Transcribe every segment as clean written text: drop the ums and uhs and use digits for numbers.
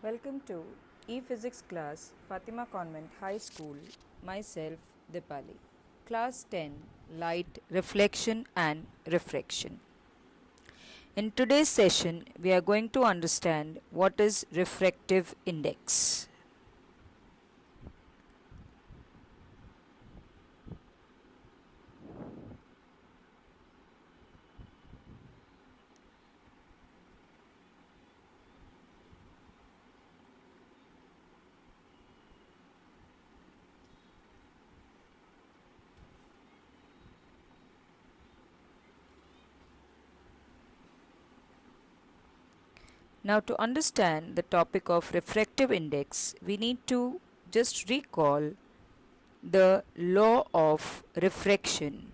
Welcome to E-Physics class, Fatima Convent High School. Myself, Dipali. Class 10, Light, Reflection and Refraction. In today's session, we are going to understand what is refractive index. Now, to understand the topic of refractive index, we need to just recall the law of refraction.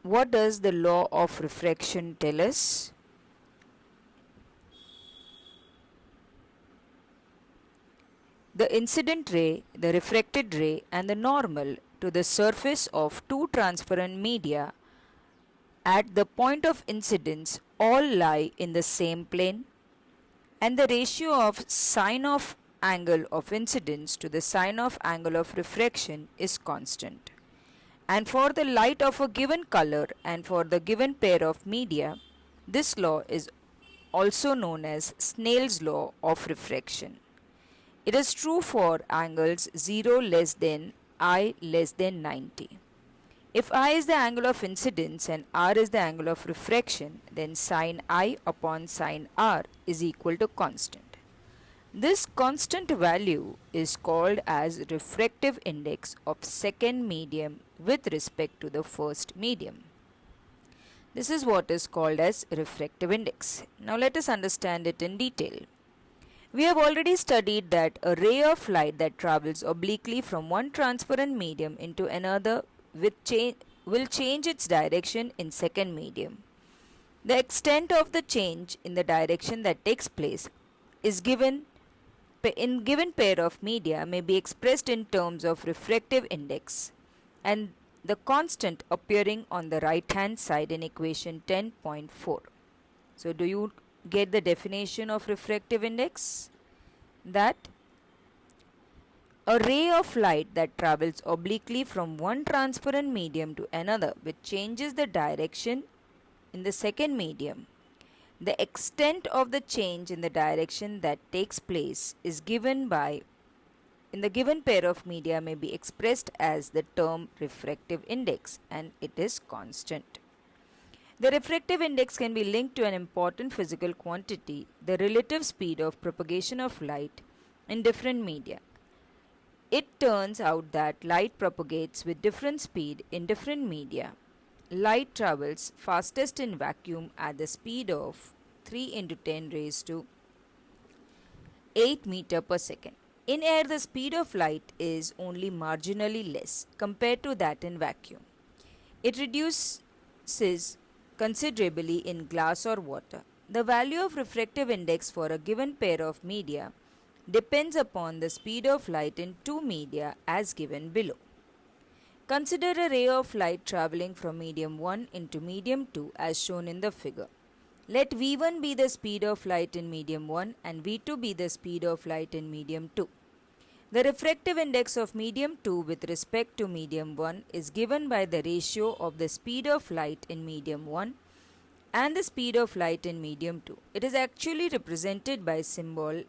What does the law of refraction tell us? The incident ray, the refracted ray, and the normal to the surface of two transparent media at the point of incidence all lie in the same plane, and the ratio of sine of angle of incidence to the sine of angle of refraction is constant. And for the light of a given color and for the given pair of media, this law is also known as Snell's law of refraction. It is true for angles 0 less than I less than 90. If I is the angle of incidence and R is the angle of refraction, then sin I upon sin R is equal to constant. This constant value is called as refractive index of second medium with respect to the first medium. This is what is called as refractive index. Now let us understand it in detail. We have already studied that a ray of light that travels obliquely from one transparent medium into another will change its direction in second medium. The extent of the change in the direction that takes place is given pair of media may be expressed in terms of refractive index and the constant appearing on the right hand side in equation 10.4. So do you get the definition of refractive index? That a ray of light that travels obliquely from one transparent medium to another which changes the direction in the second medium. The extent of the change in the direction that takes place is given by in the given pair of media may be expressed as the term refractive index and it is constant. The refractive index can be linked to an important physical quantity, the relative speed of propagation of light in different media. It turns out that light propagates with different speed in different media. Light travels fastest in vacuum at the speed of 3 into 10 raised to 8 meter per second. In air, the speed of light is only marginally less compared to that in vacuum. It reduces considerably in glass or water. The value of refractive index for a given pair of media depends upon the speed of light in two media as given below. Consider a ray of light traveling from medium 1 into medium 2 as shown in the figure. Let V1 be the speed of light in medium 1 and V2 be the speed of light in medium 2. The refractive index of medium 2 with respect to medium 1 is given by the ratio of the speed of light in medium 1 and the speed of light in medium 2. It is actually represented by symbol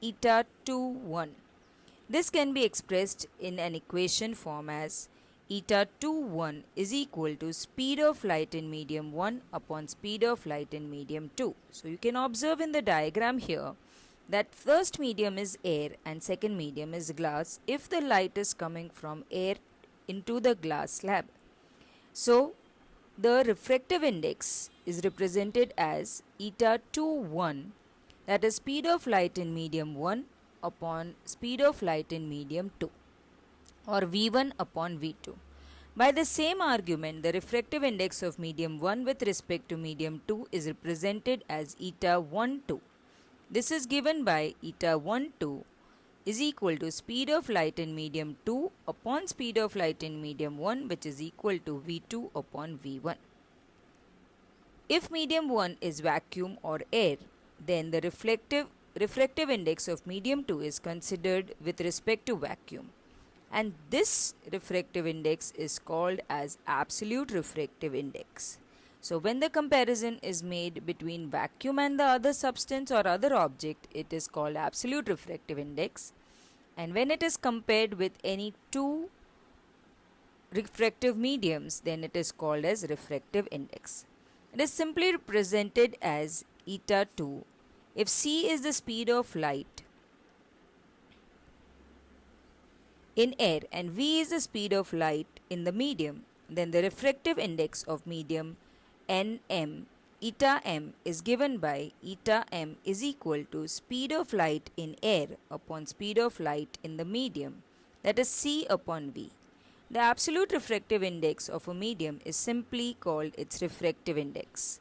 eta 21. This can be expressed in an equation form as eta 21 is equal to speed of light in medium 1 upon speed of light in medium 2. So you can observe in the diagram here that first medium is air and second medium is glass if the light is coming from air into the glass slab. So the refractive index is represented as eta 21, that is speed of light in medium 1 upon speed of light in medium 2, or V1 upon V2. By the same argument, the refractive index of medium 1 with respect to medium 2 is represented as eta 12. This is given by eta 12 is equal to speed of light in medium 2 upon speed of light in medium 1, which is equal to V2 upon V1. If medium 1 is vacuum or air, then the reflective refractive index of medium 2 is considered with respect to vacuum, and this refractive index is called as absolute refractive index. So when the comparison is made between vacuum and the other substance or other object, it is called absolute refractive index, and when it is compared with any two refractive mediums, then it is called as refractive index. It is simply represented as eta 2 if c is the speed of light in air and v is the speed of light in the medium, then the refractive index of medium nm eta m is given by eta m is equal to speed of light in air upon speed of light in the medium, that is c upon v. The absolute refractive index of a medium is simply called its refractive index.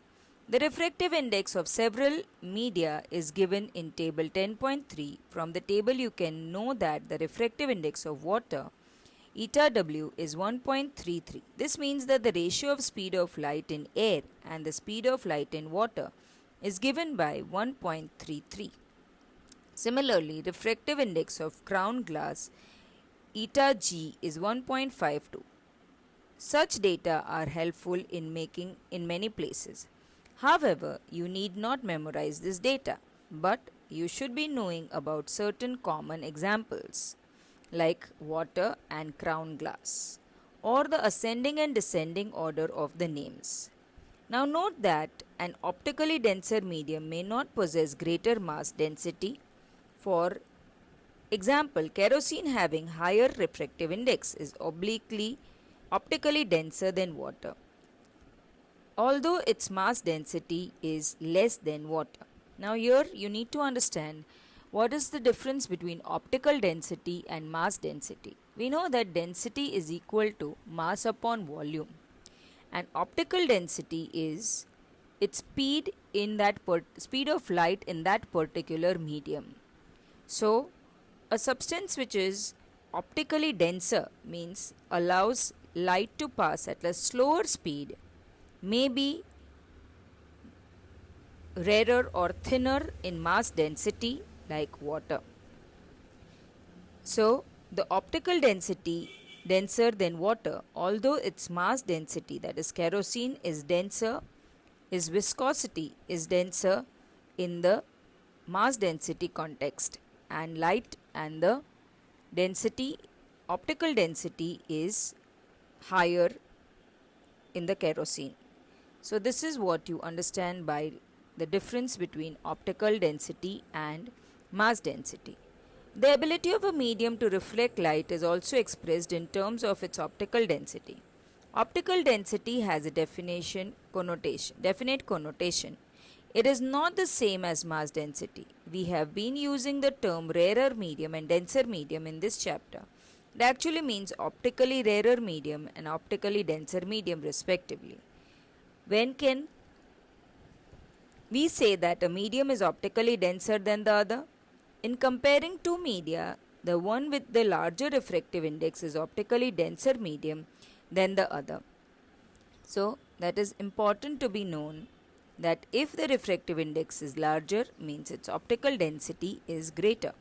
The refractive index of several media is given in table 10.3. From the table you can know that the refractive index of water eta w is 1.33. This means that the ratio of speed of light in air and the speed of light in water is given by 1.33. Similarly, refractive index of crown glass eta g is 1.52. Such data are helpful in many places. However, you need not memorize this data, but you should be knowing about certain common examples like water and crown glass, or the ascending and descending order of the names. Now note that an optically denser medium may not possess greater mass density. For example, kerosene having higher refractive index is optically denser than water, although its mass density is less than water. Now here you need to understand what is the difference between optical density and mass density. We know that density is equal to mass upon volume, and optical density is its speed in that speed of light in that particular medium. So a substance which is optically denser means allows light to pass at a slower speed may be rarer or thinner in mass density like water. So the optical density denser than water, although its mass density, that is kerosene, is denser, its viscosity is denser in the mass density context, and light and the density, optical density is higher in the kerosene. So this is what you understand by the difference between optical density and mass density. The ability of a medium to reflect light is also expressed in terms of its optical density. Optical density has a definite connotation. It is not the same as mass density. We have been using the term rarer medium and denser medium in this chapter. It actually means optically rarer medium and optically denser medium respectively. When can we say that a medium is optically denser than the other? In comparing two media, the one with the larger refractive index is optically denser medium than the other. So that is important to be known, that if the refractive index is larger means its optical density is greater.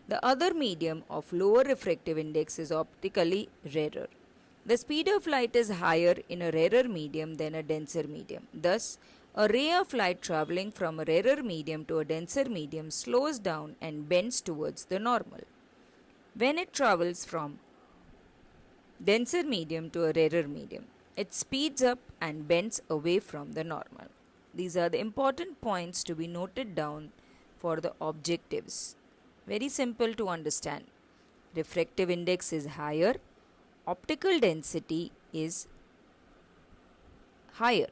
The other medium of lower refractive index is optically rarer. The speed of light is higher in a rarer medium than a denser medium. Thus, a ray of light traveling from a rarer medium to a denser medium slows down and bends towards the normal. When it travels from denser medium to a rarer medium, it speeds up and bends away from the normal. These are the important points to be noted down for the objectives. Very simple to understand. Refractive index is higher, optical density is higher,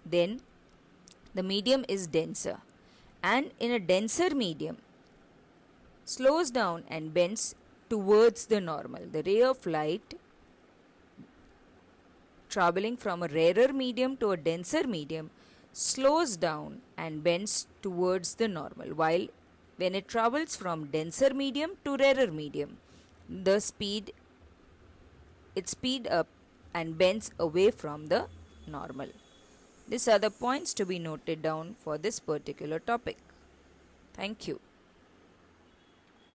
then the medium is denser, and in a denser medium slows down and bends towards the normal. The ray of light traveling from a rarer medium to a denser medium slows down and bends towards the normal, while when it travels from denser medium to rarer medium, it speeds up and bends away from the normal. These are the points to be noted down for this particular topic. Thank you.